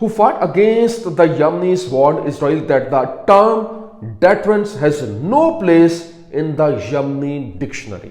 who fought against the Yemenis warned Israel that the term deterrence has no place in the Yemeni dictionary।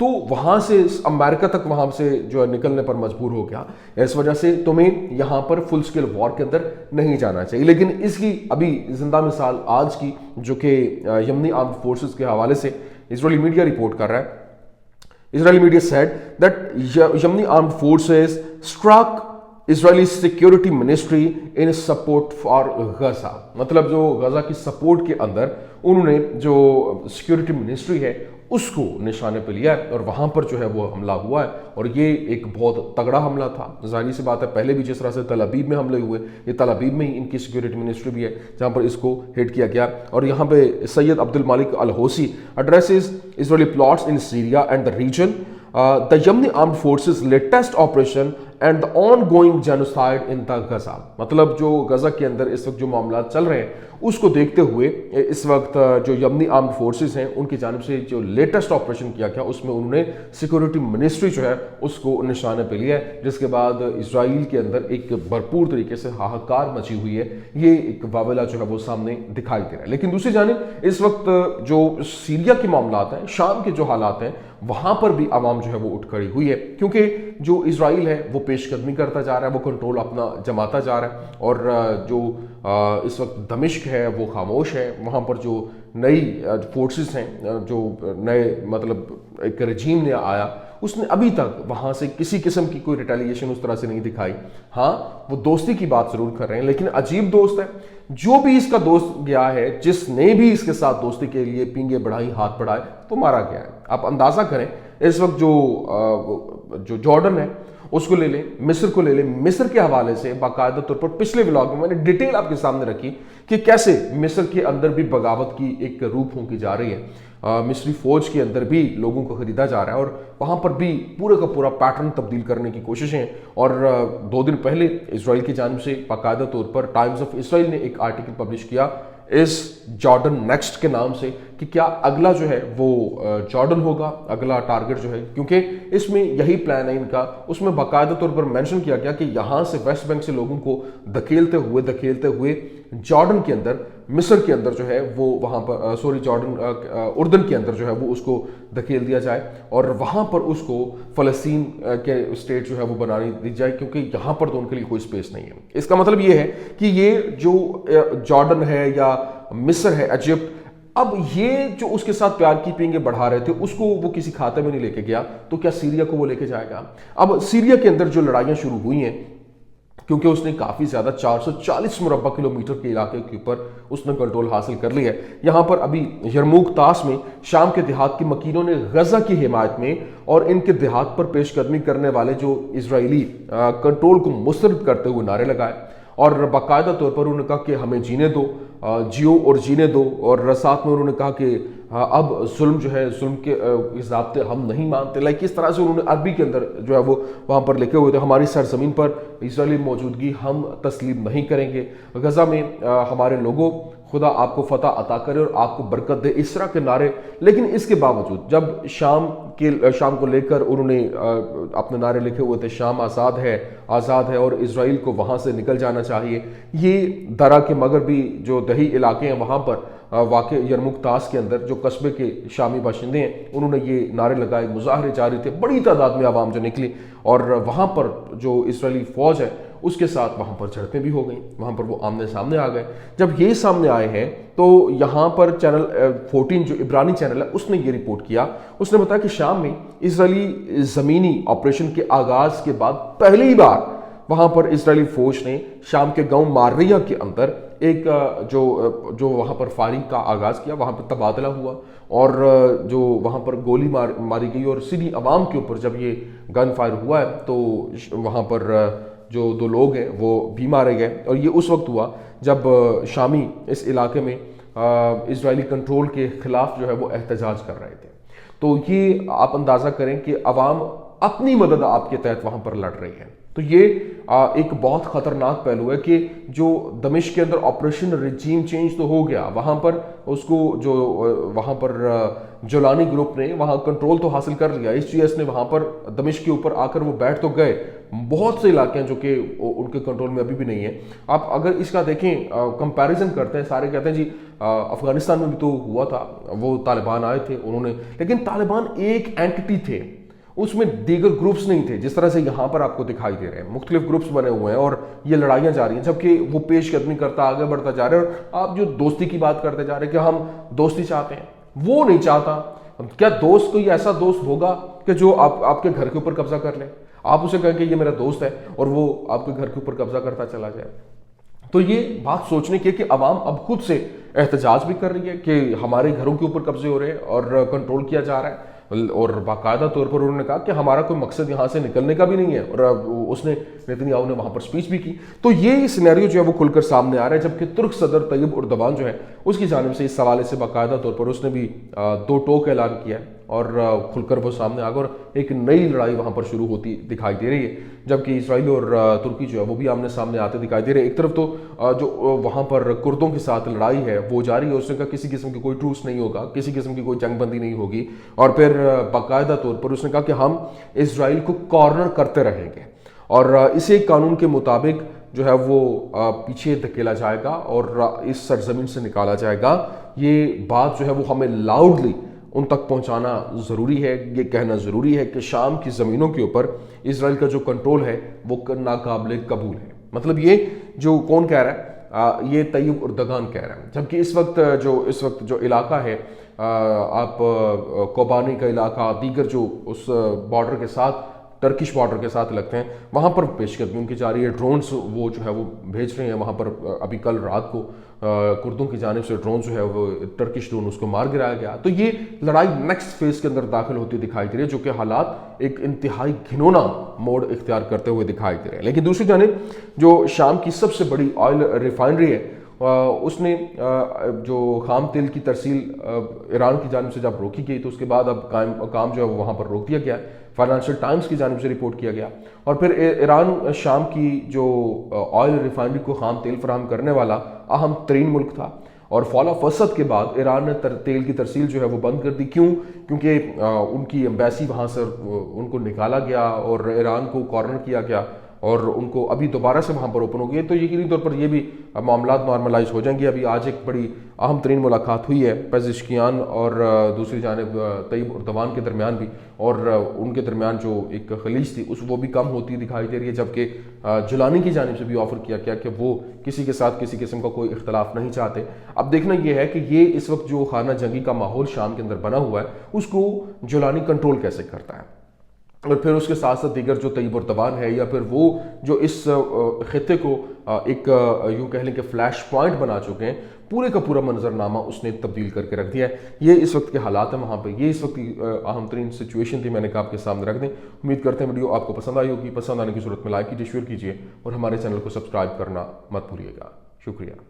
تو وہاں سے امریکہ تک وہاں سے جو ہے نکلنے پر مجبور ہو گیا، اس وجہ سے تمہیں یہاں پر فل سکیل وار کے اندر نہیں جانا چاہیے۔ لیکن اس کی ابھی زندہ مثال آج کی جو کہ یمنی آرمڈ فورسز کے حوالے سے اسرائیلی میڈیا رپورٹ کر رہا ہے، Israeli media said that Yemeni armed forces struck Israeli security ministry in support for Gaza۔ مطلب جو غزہ کی سپورٹ کے اندر انہوں نے جو سیکیورٹی منسٹری ہے اس کو نشانے پہ لیا ہے اور وہاں پر جو ہے وہ حملہ ہوا ہے، اور یہ ایک بہت تگڑا حملہ تھا۔ ظاہری سی بات ہے پہلے بھی جس طرح سے تل ابیب میں حملے ہوئے، یہ تل ابیب میں ہی ان کی سیکیورٹی منسٹری بھی ہے جہاں پر اس کو ہٹ کیا گیا۔ اور یہاں پہ Syed Abd al Malik al Houthi addresses Israeli plots in Syria and the region, the Yemeni armed forces latest operation and the ongoing genocide in the Gaza۔ مطلب جو غزہ کے اندر اس وقت جو معاملات چل رہے ہیں اس کو دیکھتے ہوئے اس وقت جو یمنی آرمڈ فورسز ہیں ان کی جانب سے جو لیٹسٹ آپریشن کیا گیا اس میں انہوں نے سیکورٹی منسٹری جو ہے اس کو نشانے پہ لیا ہے، جس کے بعد اسرائیل کے اندر ایک بھرپور طریقے سے ہاہکار مچی ہوئی ہے۔ یہ ایک واویلا جو ہے وہ سامنے دکھائی دے رہا ہے۔ لیکن دوسری جانب اس وقت جو سیریا کے معاملات ہیں، شام کے جو حالات ہیں، وہاں پر بھی عوام جو ہے وہ اٹھ کھڑی ہوئی ہے، کیونکہ جو اسرائیل ہے وہ پیش قدمی کرتا جا رہا ہے، وہ کنٹرول اپنا جماتا جا رہا ہے، اور جو اس وقت دمشق ہے وہ خاموش ہے۔ وہاں پر جو نئی فورسز ہیں، جو نئے مطلب ایک رجیم نے آیا، اس نے ابھی تک وہاں سے کسی قسم کی کوئی ریٹیلیشن اس طرح سے نہیں دکھائی۔ ہاں وہ دوستی کی بات ضرور کر رہے ہیں، لیکن عجیب دوست ہے۔ جو بھی اس کا دوست گیا ہے، جس نے بھی اس کے ساتھ دوستی کے لیے پینگے بڑھائی، ہاتھ بڑھائے، وہ مارا گیا ہے۔ آپ اندازہ کریں اس وقت جو جارڈن ہے اس کو لے لیں، مصر کو لے لیں۔ مصر کے حوالے سے باقاعدہ طور پر پچھلے ولاگ میں نے ڈیٹیل آپ کے سامنے رکھی کہ کیسے مصر کے اندر بھی بغاوت کی ایک روح پھونکی جا رہی ہے، مصری فوج کے اندر بھی لوگوں کو خریدا جا رہا ہے، اور وہاں پر بھی پورے کا پورا پیٹرن تبدیل کرنے کی کوششیں۔ اور 2 دن پہلے اسرائیل کی جانب سے باقاعدہ طور پر ٹائمز آف اسرائیل نے ایک آرٹیکل پبلش کیا اس جارڈن نیکسٹ کے نام سے، کہ کیا اگلا جو ہے وہ جارڈن ہوگا، اگلا ٹارگٹ جو ہے، کیونکہ اس میں یہی پلان ہے ان کا۔ اس میں باقاعدہ طور پر مینشن کیا گیا کہ یہاں سے ویسٹ بینک سے لوگوں کو دھکیلتے ہوئے جارڈن کے اندر، مصر کے اندر جو ہے وہ وہاں پر جارڈن اردن کے اندر جو ہے وہ اس کو دھکیل دیا جائے، اور وہاں پر اس کو فلسطین کے اسٹیٹ جو ہے وہ بنانی دی جائے، کیونکہ یہاں پر تو ان کے لیے کوئی اسپیس نہیں ہے۔ اس کا مطلب یہ ہے کہ یہ جو جارڈن ہے یا مصر ہے، ایجپٹ، اب یہ جو اس کے ساتھ پیار کی پینگے بڑھا رہے تھے اس کو وہ کسی کھاتے میں نہیں لے کے گیا، تو کیا سیریا کو وہ لے کے جائے گا؟ اب سیریا کے اندر جو لڑائیاں شروع ہوئی ہیں، کیونکہ اس نے کافی زیادہ 440 مربع کلومیٹر کے علاقے کے اوپر اس نے کنٹرول حاصل کر لی ہے۔ یہاں پر ابھی یرموک طاس میں شام کے دیہات کے مکینوں نے غزہ کی حمایت میں اور ان کے دیہات پر پیش قدمی کرنے والے جو اسرائیلی کنٹرول کو مسترد کرتے ہوئے نعرے لگائے، اور باقاعدہ طور پر انہوں نے کہا کہ ہمیں جینے دو، جیو اور جینے دو، اور ساتھ میں انہوں نے کہا کہ اب ظلم جو ہے، ظلم کے ضابطے ہم نہیں مانتے۔ لائک اس طرح سے انہوں نے عربی کے اندر جو ہے وہ وہاں پر لکھے ہوئے تھے، ہماری سرزمین پر اسرائیلی موجودگی ہم تسلیم نہیں کریں گے، غزہ میں ہمارے لوگوں خدا آپ کو فتح عطا کرے اور آپ کو برکت دے، اس طرح کے نعرے۔ لیکن اس کے باوجود جب شام کو لے کر انہوں نے اپنے نعرے لکھے ہوئے تھے، شام آزاد ہے اور اسرائیل کو وہاں سے نکل جانا چاہیے، یہ درہ کے مغربی جو دیہی علاقے ہیں وہاں پر واقع یرموک طاس کے اندر جو قصبے کے شامی باشندے ہیں، انہوں نے یہ نعرے لگائے، مظاہرے جاری تھے، بڑی تعداد میں عوام جو نکلی، اور وہاں پر جو اسرائیلی فوج ہے اس کے ساتھ وہاں پر جھڑپیں بھی ہو گئیں، وہاں پر وہ آمنے سامنے آ گئے۔ جب یہ سامنے آئے ہیں تو یہاں پر چینل 14 جو عبرانی چینل ہے اس نے یہ رپورٹ کیا، اس نے بتایا کہ شام میں اسرائیلی زمینی آپریشن کے آغاز کے بعد پہلی بار وہاں پر اسرائیلی فوج نے شام کے گاؤں ماریہ کے اندر ایک جو وہاں پر فائرنگ کا آغاز کیا، وہاں پر تبادلہ ہوا، اور جو وہاں پر گولی ماری گئی، اور سیدھی عوام کے اوپر جب یہ گن فائر ہوا ہے تو وہاں پر جو 2 لوگ ہیں وہ بھی مارے گئے، اور یہ اس وقت ہوا جب شامی اس علاقے میں اسرائیلی کنٹرول کے خلاف جو ہے وہ احتجاج کر رہے تھے۔ تو یہ آپ اندازہ کریں کہ عوام اپنی مدد آپ کے تحت وہاں پر لڑ رہی ہے۔ تو یہ ایک بہت خطرناک پہلو ہے کہ جو دمشق کے اندر آپریشن ریجیم چینج تو ہو گیا، وہاں پر اس کو جو وہاں پر جولانی گروپ نے وہاں کنٹرول تو حاصل کر لیا، اس چیز نے وہاں پر دمشق کے اوپر آ کر وہ بیٹھ تو گئے، بہت سے علاقے ہیں جو کہ ان کے کنٹرول میں ابھی بھی نہیں ہیں. آپ اگر اس کا دیکھیں کمپیریزن کرتے ہیں, سارے کہتے ہیں جی افغانستان میں بھی تو ہوا تھا, وہ طالبان آئے تھے انہوں نے, لیکن طالبان ایک اینٹی تھے, اس میں دیگر گروپس نہیں تھے جس طرح سے یہاں پر آپ کو دکھائی دے رہے ہیں. مختلف گروپس بنے ہوئے ہیں اور یہ لڑائیاں جاری ہیں, جبکہ وہ پیش قدمی کرتا آگے بڑھتا جا رہا ہے. اور آپ جو دوستی کی بات کرتے جا رہے ہیں کہ ہم دوستی چاہتے ہیں, وہ نہیں چاہتا. کیا دوست کوئی ایسا دوست ہوگا کہ جو آپ کے گھر کے اوپر قبضہ کر لے؟ آپ اسے کہیں کہ یہ میرا دوست ہے اور وہ آپ کے گھر کے اوپر قبضہ کرتا چلا جائے. تو یہ بات سوچنے کی ہے کہ عوام اب خود سے احتجاج بھی کر رہی ہے کہ ہمارے گھروں کے اوپر قبضے ہو رہے ہیں اور کنٹرول کیا جا رہا ہے, اور باقاعدہ طور پر انہوں نے کہا کہ ہمارا کوئی مقصد یہاں سے نکلنے کا بھی نہیں ہے, اور اس نے نیتنیاہو نے وہاں پر سپیچ بھی کی. تو یہ سینیریو جو ہے وہ کھل کر سامنے آ رہا ہے, جبکہ ترک صدر طیب اردوان جو ہے اس کی جانب سے اس حوالے سے باقاعدہ طور پر اس نے بھی دو ٹوک اعلان کیا ہے اور کھل کر وہ سامنے آ گیا, اور ایک نئی لڑائی وہاں پر شروع ہوتی دکھائی دے رہی ہے, جبکہ اسرائیل اور ترکی جو ہے وہ بھی آمنے سامنے آتے دکھائی دے رہے ہیں. ایک طرف تو جو وہاں پر کردوں کے ساتھ لڑائی ہے وہ جاری ہے, اس نے کہا کسی قسم کی کوئی ٹروس نہیں ہوگا, کسی قسم کی کوئی جنگ بندی نہیں ہوگی, اور پھر باقاعدہ طور پر اس نے کہا کہ ہم اسرائیل کو کارنر کرتے رہیں گے اور اسے قانون کے مطابق جو ہے وہ پیچھے دھکیلا جائے گا اور اس سرزمین سے نکالا جائے گا. یہ بات جو ہے وہ ہمیں لاؤڈلی ان تک پہنچانا ضروری ہے, یہ کہنا ضروری ہے کہ شام کی زمینوں کے اوپر اسرائیل کا جو کنٹرول ہے وہ ناقابل قبول ہے. مطلب یہ جو کون کہہ رہا ہے, یہ طیب اردوغان کہہ رہا ہے. جبکہ اس وقت جو علاقہ ہے, آپ کوبانی کا علاقہ, دیگر جو اس بارڈر کے ساتھ ٹرکش بارڈر کے ساتھ لگتے ہیں, وہاں پر پیش قدمی ان کی جاری ہے. ڈرونز وہ جو ہے وہ بھیج رہے ہیں وہاں پر. ابھی کل رات کو کردوں کی جانب سے ڈرون جو ہے وہ ٹرکش ڈرون اس کو مار گرایا گیا. تو یہ لڑائی نیکسٹ فیز کے اندر داخل ہوتی دکھائی دے رہی ہے, جو کہ حالات ایک انتہائی گھنونا موڑ اختیار کرتے ہوئے دکھائی دے رہے ہیں. لیکن دوسری جانب جو شام کی سب سے بڑی آئل ریفائنری ہے, اس نے جو خام تیل کی ترسیل ایران کی جانب سے جب روکی گئی تو اس کے بعد اب کام جو ہے وہاں پر روک دیا گیا. فائنانشل ٹائمز کی جانب سے رپورٹ کیا گیا. اور پھر ایران شام کی جو آئل ریفائنری کو خام تیل فراہم کرنے والا اہم ترین ملک تھا, اور فال آف اسد کے بعد ایران نے تیل کی ترسیل جو ہے وہ بند کر دی. کیوں؟ کیونکہ ان کی ایمبیسی وہاں سے ان کو نکالا گیا اور ایران کو کارنر کیا گیا, اور ان کو ابھی دوبارہ سے وہاں پر اوپن ہو گئی. تو یقینی طور پر یہ بھی معاملات نارملائز ہو جائیں گے. ابھی آج ایک بڑی اہم ترین ملاقات ہوئی ہے پزشکیان اور دوسری جانب طیب اردوان کے درمیان بھی, اور ان کے درمیان جو ایک خلیج تھی وہ بھی کم ہوتی دکھائی دے رہی ہے. جبکہ جولانی کی جانب سے بھی آفر کیا گیا کہ وہ کسی کے ساتھ کسی قسم کا کوئی اختلاف نہیں چاہتے. اب دیکھنا یہ ہے کہ یہ اس وقت جو خانہ جنگی کا ماحول شام کے اندر بنا ہوا ہے اس کو جولانی کنٹرول کیسے کرتا ہے, اور پھر اس کے ساتھ ساتھ دیگر جو طیب اردوان ہے, یا پھر وہ جو اس خطے کو ایک یوں کہہ لیں کہ فلیش پوائنٹ بنا چکے ہیں, پورے کا پورا منظرنامہ اس نے تبدیل کر کے رکھ دیا ہے. یہ اس وقت کے حالات ہیں وہاں پہ, یہ اس وقت کی اہم ترین سچویشن تھی, میں نے کہا آپ کے سامنے رکھ دیں. امید کرتے ہیں ویڈیو آپ کو پسند آئی ہوگی. پسند آنے کی صورت میں لائک کیجیے, شیئر کیجیے, اور ہمارے چینل کو سبسکرائب کرنا مت بھولیے گا. شکریہ.